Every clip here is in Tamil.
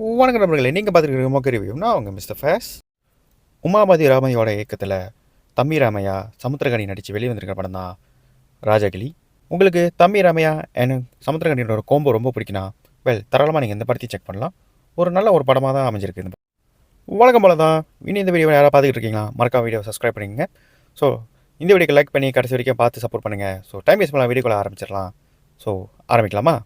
வணக்கம் நண்பர்களே, நீங்கள் பார்த்துருக்கிற மொக்க ரிவ்யூனா அவங்க மிஸ்டர் ஃபேஸ். உமாபதி ராமையோட இயக்கத்தில் தம்பி ராமையா சமுத்திரகனி நடித்து வெளியே வந்திருக்கிற படம் தான் ராஜகிளி. உங்களுக்கு தம்பி ராமையா அண்ட் சமுத்திரகனியோட ஒரு கோம்போ ரொம்ப பிடிக்குன்னா தாராளமாக நீங்கள் இந்த படத்தையும் செக் பண்ணலாம். ஒரு நல்ல ஒரு படமாக தான் அமைஞ்சிருக்கு இந்த படம். வழக்கம் போல தான் இனி இந்த வீடியோ யாராவது பார்த்துக்கிட்டு இருக்கீங்களா, மறக்காம வீடியோ சப்ஸ்கிரைப் பண்ணிக்கங்க. ஸோ இந்த வீடியோக்கு லைக் பண்ணி கடைசி வரைக்கும் பார்த்து சப்போர்ட் பண்ணுங்கள். ஸோ டைம் வேஸ்ட் பண்ணலாம், வீடியோக்குள்ள ஆரம்பிச்சிடலாம். ஸோ ஆரம்பிக்கலாமா?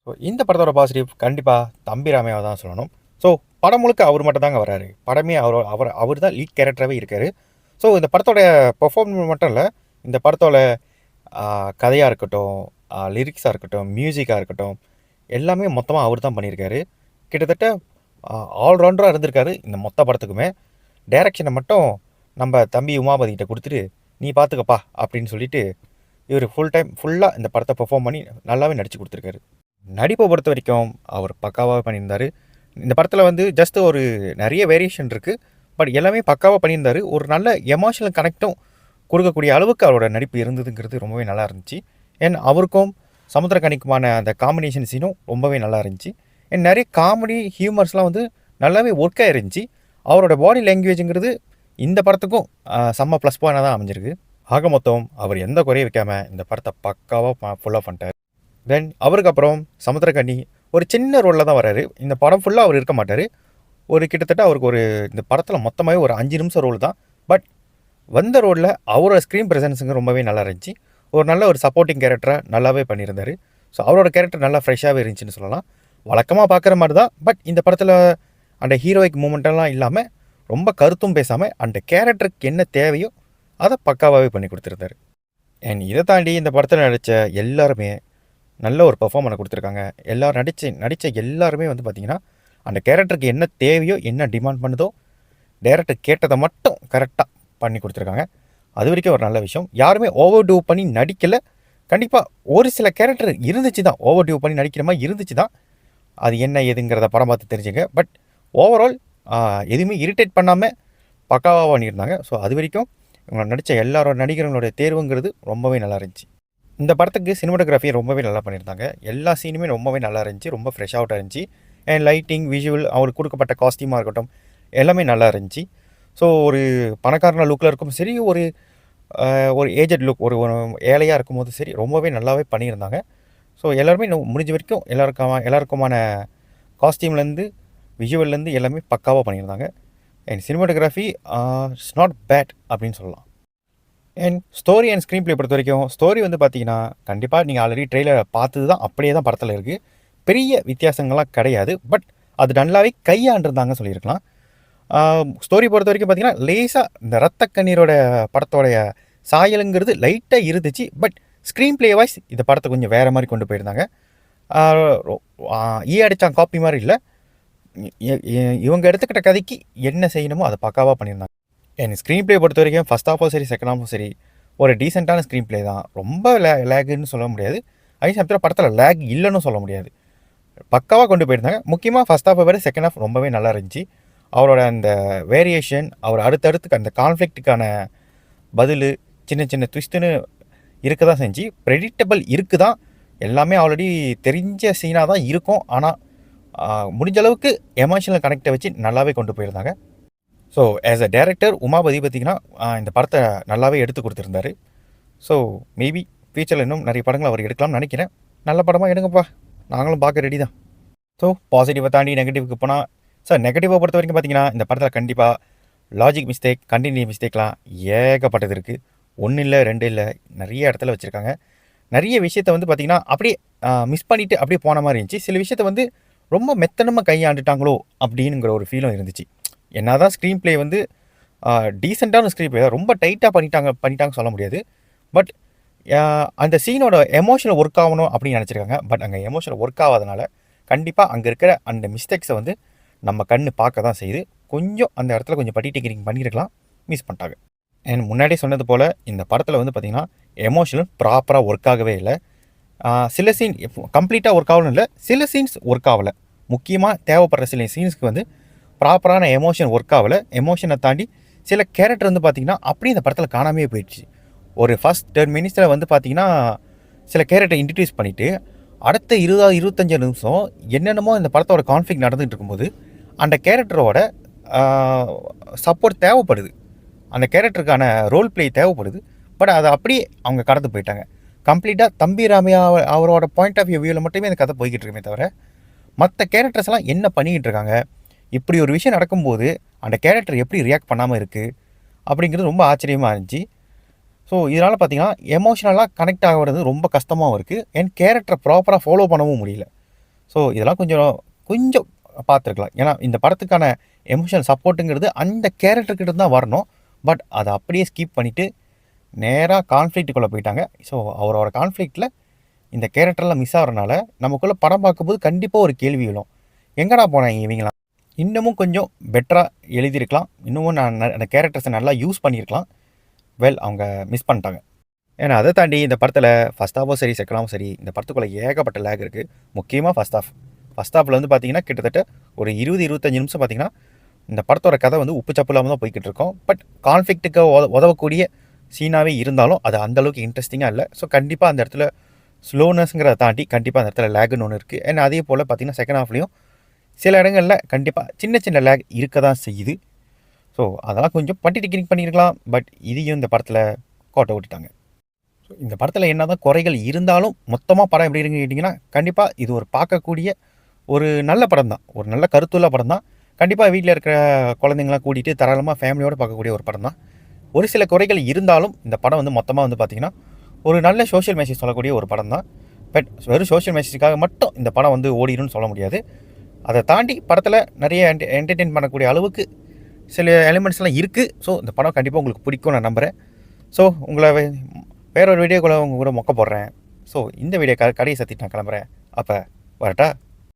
ஸோ இந்த படத்தோட பாசிட்டிவ் கண்டிப்பாக தம்பி ராமையாவை தான் சொல்லணும். ஸோ படம் முழுக்க அவர் மட்டும் தாங்க வராரு. படமே அவர் தான் லீட் கேரக்டராகவே இருக்கார். ஸோ இந்த படத்தோட பெர்ஃபார்மன்ஸ் மட்டும் இல்லை, இந்த படத்தோட கதையாக இருக்கட்டும், லிரிக்ஸாக இருக்கட்டும், மியூசிக்காக இருக்கட்டும், எல்லாமே மொத்தமாக அவர் தான் பண்ணியிருக்காரு. கிட்டத்தட்ட ஆல்ரவுண்டராக இருந்திருக்காரு இந்த மொத்த படத்துக்குமே. டைரக்ஷனை மட்டும் நம்ம தம்பி உமாபதிக்கிட்ட கொடுத்துட்டு நீ பார்த்துக்கப்பா அப்படின்னு சொல்லிட்டு இவர் ஃபுல்லாக இந்த படத்தை பெர்ஃபார்ம் பண்ணி நல்லாவே நடித்து கொடுத்துருக்காரு. நடிப்பை பொறுத்த வரைக்கும் அவர் பக்காவாக பண்ணியிருந்தார். இந்த படத்தில் வந்து ஜஸ்ட் ஒரு நிறைய வேரியேஷன் இருக்குது, பட் எல்லாமே பக்காவாக பண்ணியிருந்தார். ஒரு நல்ல எமோஷனல் கனெக்டும் கொடுக்கக்கூடிய அளவுக்கு அவரோட நடிப்பு இருந்ததுங்கிறது ரொம்பவே நல்லா இருந்துச்சு. ஏன் அவருக்கும் சமுத்திரக்கனிக்குமான அந்த காம்பினேஷன் சீனும் ரொம்பவே நல்லா இருந்துச்சு. ஏன் நிறைய காமெடி ஹியூமர்ஸ்லாம் வந்து நல்லாவே ஒர்க்காக இருந்துச்சு. அவரோட பாடி லாங்குவேஜுங்கிறது இந்த படத்துக்கும் செம்ம ப்ளஸ் பாயிண்டாக தான் அமைஞ்சிருக்கு. ஆக மொத்தம் அவர் எந்த குறைய வைக்காமல் இந்த படத்தை பக்காவாக ஃபுல்லாக பண்ணிட்டார். தென் அவருக்கு அப்புறம் சமுத்திரக்கனி ஒரு சின்ன ரோலில் தான் வராரு. இந்த படம் ஃபுல்லாக அவர் இருக்க மாட்டார். ஒரு கிட்டத்தட்ட அவருக்கு ஒரு இந்த படத்தில் மொத்தமாகவே ஒரு 5 நிமிஷம் ரோல் தான். பட் வந்த ரோலில் அவரோட ஸ்க்ரீன் ப்ரெசன்ஸுங்க ரொம்பவே நல்லா இருந்துச்சு. ஒரு நல்ல ஒரு சப்போர்ட்டிங் கேரக்டராக நல்லாவே பண்ணியிருந்தார். ஸோ அவரோட கேரக்டர் நல்லா ஃப்ரெஷ்ஷாகவே இருந்துச்சுன்னு சொல்லலாம். வழக்கமாக பார்க்குற மாதிரி தான், பட் இந்த படத்தில் அந்த ஹீரோயிக் மூமெண்ட்டெல்லாம் இல்லாமல் ரொம்ப கருத்தும் பேசாமல் அந்த கேரக்டருக்கு என்ன தேவையோ அதை பக்காவாகவே பண்ணி கொடுத்துருந்தாரு. அண்ட் இதை தாண்டி இந்த படத்தில் நடித்த எல்லாருமே நல்ல ஒரு பெர்ஃபார்மன்ஸ் கொடுத்துருக்காங்க. எல்லோரும் நடித்த எல்லாருமே வந்து பார்த்திங்கன்னா அந்த கேரக்டருக்கு என்ன தேவையோ, என்ன டிமாண்ட் பண்ணுதோ, டேரக்டர் கேட்டதை மட்டும் கரெக்டாக பண்ணி கொடுத்துருக்காங்க. அது வரைக்கும் ஒரு நல்ல விஷயம். யாருமே ஓவர் டூ பண்ணி நடிக்கலை. கண்டிப்பாக ஒரு சில கேரக்டர் இருந்துச்சு தான், ஓவர் டூ பண்ணி நடிக்கிற மாதிரி இருந்துச்சு தான். அது என்ன ஏதுங்கிறத படம் பார்த்து தெரிஞ்சுங்க. பட் ஓவரால் எதுவுமே இரிட்டேட் பண்ணாமல் பக்காவாக பண்ணியிருந்தாங்க. ஸோ அது வரைக்கும் இவங்க நடித்த எல்லாரோட நடிகர்களுடைய தேர்வுங்கிறது ரொம்பவே நல்லா இருந்துச்சு. இந்த படத்துக்கு சினிமாட்டோகிராஃபியை ரொம்பவே நல்லா பண்ணியிருந்தாங்க. எல்லா சீனுமே ரொம்பவே நல்லா இருந்துச்சு, ரொம்ப ஃப்ரெஷ் அவுட்டாக இருந்துச்சு. அண்ட் லைட்டிங், விஷுவல், அவருக்கு கொடுக்கப்பட்ட காஸ்டியூமாக இருக்கட்டும், எல்லாமே நல்லா இருந்துச்சு. ஸோ ஒரு பணக்காரன லுக்கில் இருக்கும் சரி, ஒரு ஏஜட் லுக், ஒரு ஏழையாக இருக்கும்போது சரி, ரொம்பவே நல்லாவே பண்ணியிருந்தாங்க. ஸோ எல்லாருமே முடிஞ்ச வரைக்கும் எல்லாருக்குமான காஸ்டியூம்லேருந்து விஷுவல்லேருந்து எல்லாமே பக்காவாக பண்ணியிருந்தாங்க. And cinematography it's not bad அப்படின்னு சொல்லலாம். And story and screenplay பொறுத்த வரைக்கும் ஸ்டோரி வந்து பார்த்தீங்கன்னா கண்டிப்பாக நீங்கள் ஆல்ரெடி ட்ரெய்லரை பார்த்தது தான் அப்படியே தான் படத்தில் இருக்குது. பெரிய வித்தியாசங்கள்லாம் கிடையாது. பட் அது நல்லாவே கையாண்டிருந்தாங்க சொல்லியிருக்கலாம். ஸ்டோரி பொறுத்த வரைக்கும் பார்த்தீங்கன்னா லேசாக இந்த ரத்த கண்ணீரோட படத்தோடைய சாயலுங்கிறது லைட்டாக இருந்துச்சு. பட் ஸ்க்ரீன் ப்ளே வாய்ஸ் இந்த படத்தை கொஞ்சம் வேறு மாதிரி கொண்டு போயிருந்தாங்க. அடித்தான் காப்பி மாதிரி இல்லை. இவங்க எடுத்துக்கிட்ட கதைக்கு என்ன செய்யணுமோ அதை பக்காவாக பண்ணியிருந்தாங்க. என் ஸ்க்ரீன் ப்ளே பொறுத்த வரைக்கும் ஃபஸ்ட் ஹாஃபும் சரி, செகண்ட் ஹாஃபும் சரி, ஒரு டீசெண்டான ஸ்க்ரீன் ப்ளே தான். ரொம்ப லேகுன்னு சொல்ல முடியாது, அதே சமயத்தில் படத்தில் லேக் இல்லைன்னு சொல்ல முடியாது. பக்காவாக கொண்டு போயிருந்தாங்க. முக்கியமாக ஃபஸ்ட் ஹாஃபை விட செகண்ட் ஹாஃப் ரொம்பவே நல்லா இருந்துச்சு. அவரோட அந்த வேரியேஷன், அவர் அடுத்தடுத்துக்கு அந்த கான்ஃப்ளிக்ட்டுக்கான பதில், சின்ன சின்ன ட்விஸ்ட்டுன்னு இருக்க தான் செஞ்சு, ப்ரெடிக்டபிள் இருக்குது தான். எல்லாமே ஆல்ரெடி தெரிஞ்ச சீனாக தான் இருக்கும். ஆனால் முடிஞ்ச அளவுக்கு எமோஷனல் கனெக்டை வச்சு நல்லாவே கொண்டு போயிருந்தாங்க. So as a director Umapathi பார்த்திங்கன்னா இந்த படத்தை நல்லாவே எடுத்து கொடுத்துருந்தாரு. ஸோ மேபி ஃபியூச்சரில் இன்னும் நிறைய படங்கள் அவர் எடுக்கலாம்னு நினைக்கிறேன். நல்ல படமாக எடுங்கப்பா, நாங்களும் பார்க்க ரெடி தான். ஸோ பாசிட்டிவை தாண்டி நெகட்டிவ்க்கு போனால், சார் நெகட்டிவை பொறுத்த வரைக்கும் பார்த்திங்கன்னா இந்த படத்தில் கண்டிப்பாக லாஜிக் மிஸ்டேக், கண்டினியூ மிஸ்டேக்லாம் ஏகப்பட்டது இருக்குது. 1 இல்லை 2 இல்லை, நிறைய இடத்துல வச்சுருக்காங்க. நிறைய விஷயத்தை வந்து பார்த்திங்கன்னா அப்படியே மிஸ் பண்ணிவிட்டு அப்படியே போன மாதிரி இருந்துச்சு. சில விஷயத்தை வந்து ரொம்ப மெத்தனமாக கையாண்டுட்டாங்களோ அப்படிங்கிற ஒரு ஃபீலும் இருந்துச்சு. என்ன தான் ஸ்க்ரீன் ப்ளே வந்து டீசெண்டான ஸ்க்ரீன் ப்ளே, ரொம்ப டைட்டாக பண்ணிட்டாங்க சொல்ல முடியாது. பட் அந்த சீனோட எமோஷனல் ஒர்க் ஆகணும் அப்படின்னு நினச்சிருக்காங்க. பட் அங்கே எமோஷனல் ஒர்க் ஆகாதனால கண்டிப்பாக அங்கே இருக்கிற அந்த மிஸ்டேக்ஸை வந்து நம்ம கண்ணு பார்க்க தான் செய்யுது. கொஞ்சம் அந்த இடத்துல கொஞ்சம் டிக்கரிங் பண்ணியிருக்கலாம், மிஸ் பண்ணிட்டாங்க. அண்ட் முன்னாடியே சொன்னது போல் இந்த படத்தில் வந்து பார்த்திங்கன்னா எமோஷனல் ப்ராப்பராக ஒர்க் ஆகவே இல்லை. சில சீன் கம்ப்ளீட்டாக ஒர்க் ஆகணும் இல்லை, சில சீன்ஸ் ஒர்க் ஆகலை. முக்கியமாக தேவைப்படுற சில சீன்ஸ்க்கு வந்து ப்ராப்பரான எமோஷன் ஒர்க் ஆகலை. எமோஷனை தாண்டி சில கேரக்டர் வந்து பார்த்திங்கன்னா அப்படியே இந்த படத்தில் காணாமே போயிடுச்சு. ஒரு ஃபஸ்ட் 10 மினிட்ஸில் வந்து பார்த்திங்கன்னா சில கேரக்டர் இன்ட்ரடியூஸ் பண்ணிவிட்டு அடுத்த 20-25 நிமிஷம் என்னென்னமோ இந்த படத்தோட கான்ஃப்ளிக்ட் நடந்துகிட்டு இருக்கும்போது அந்த கேரக்டரோட சப்போர்ட் தேவைப்படுது, அந்த கேரக்டருக்கான ரோல் ப்ளே தேவைப்படுது. பட் அதை அப்படியே அவங்க கடந்து போயிட்டாங்க. கம்ப்ளீட்டாக தம்பி ராமையா அவரோட பாயிண்ட் ஆஃப் வியூவில் மட்டுமே அந்த கதை போய்கிட்டு இருக்குமே தவிர மற்ற கேரக்டர்ஸ் எல்லாம் என்ன பண்ணிக்கிட்டு இருக்காங்க, இப்படி ஒரு விஷயம் நடக்கும்போது அந்த கேரக்டர் எப்படி ரியாக்ட் பண்ணாமல் இருக்குது அப்படிங்கிறது ரொம்ப ஆச்சரியமாக இருந்துச்சு. ஸோ இதனால் பார்த்தீங்கன்னா எமோஷ்னலாக கனெக்ட் ஆகிறது ரொம்ப கஷ்டமாகவும் இருக்குது. என் கேரக்டரை ப்ராப்பராக ஃபாலோ பண்ணவும் முடியல. ஸோ இதெல்லாம் கொஞ்சம் கொஞ்சம் பார்த்துருக்கலாம். ஏன்னா இந்த படத்துக்கான எமோஷனல் சப்போர்ட்டுங்கிறது அந்த கேரக்டர்கிட்ட தான் வரணும். பட் அதை அப்படியே ஸ்கிப் பண்ணிவிட்டு நேராக கான்ஃப்ளிக்ட்டுக்குள்ளே போயிட்டாங்க. ஸோ அவரோட கான்ஃப்ளிக்ட்டில் இந்த கேரக்டர்லாம் மிஸ் ஆகிறனால நமக்குள்ளே படம் பார்க்கும்போது கண்டிப்பாக ஒரு கேள்வி எழும், எங்கடா போனாங்க இவங்களாம், இன்னமும் கொஞ்சம் பெட்டராக எழுதியிருக்கலாம், இன்னமும் நான் அந்த கேரக்டர்ஸை நல்லா யூஸ் பண்ணியிருக்கலாம். அவங்க மிஸ் பண்ணிட்டாங்க. ஏன்னா அதை தாண்டி இந்த படத்தில் ஃபஸ்ட் ஹாஃபும் சரி செகண்ட் ஹாஃபும் சரி இந்த படத்துக்குள்ளே ஏகப்பட்ட லேக் இருக்குது. முக்கியமாக ஃபஸ்ட் ஹாஃபில் வந்து பார்த்திங்கன்னா கிட்டத்தட்ட ஒரு 20-25 நிமிஷம் பார்த்திங்கன்னா இந்த படத்தோட கதை வந்து உப்பு சப்பு இல்லாமல் தான் போய்கிட்டு இருக்கோம். பட் கான்ஃப்ளிக்ட்டுக்கு உதவக்கூடிய சீனாகவே இருந்தாலும் அது அந்தளவுக்கு இன்ட்ரெஸ்டிங்காக இல்லை. ஸோ கண்டிப்பாக அந்த இடத்துல ஸ்லோனஸ்ங்கிறத தாண்டி கண்டிப்பாக அந்த இடத்துல லேக்குன்னு ஒன்று இருக்குது. ஏன்னா அதே போல் பார்த்திங்கன்னா செகண்ட் ஹாஃப்லேயும் சில இடங்களில் கண்டிப்பாக சின்ன சின்ன லேக் இருக்க தான் செய்யுது. ஸோ அதெல்லாம் கொஞ்சம் பட்டி டெக்னிக் பண்ணியிருக்கலாம். பட் இதையும் இந்த படத்தில் கோட்டை விட்டுட்டாங்க. ஸோ இந்த படத்தில் என்ன தான் குறைகள் இருந்தாலும் மொத்தமாக படம் எப்படி இருக்குன்னு கேட்டிங்கன்னா கண்டிப்பாக இது ஒரு பார்க்கக்கூடிய ஒரு நல்ல படம் தான், ஒரு நல்ல கருத்துள்ள படம் தான். கண்டிப்பாக வீட்டில் இருக்கிற குழந்தைங்களாம் கூட்டிகிட்டு தாராளமாக ஃபேமிலியோடு பார்க்கக்கூடிய ஒரு படம் தான். ஒரு சில குறைகள் இருந்தாலும் இந்த படம் வந்து மொத்தமாக வந்து பார்த்திங்கன்னா ஒரு நல்ல சோஷியல் மெசேஜ் சொல்லக்கூடிய ஒரு படம் தான். பட் வெறும் சோஷியல் மெசேஜுக்காக மட்டும் இந்த படம் வந்து ஓடிடும்னு சொல்ல முடியாது. அதை தாண்டி படத்தில் நிறைய என்டர்டெயின் பண்ணக்கூடிய அளவுக்கு சில எலிமெண்ட்ஸ்லாம் இருக்குது. ஸோ இந்த படம் கண்டிப்பாக உங்களுக்கு பிடிக்கும் நான் நம்புகிறேன். ஸோ உங்களை வேற ஒரு வீடியோக்குள்ளே உங்கள் கூட மொக்க போடுறேன். ஸோ இந்த வீடியோ கடையை சத்திட்டு நான் கிளம்புறேன். அப்போ வரட்டா?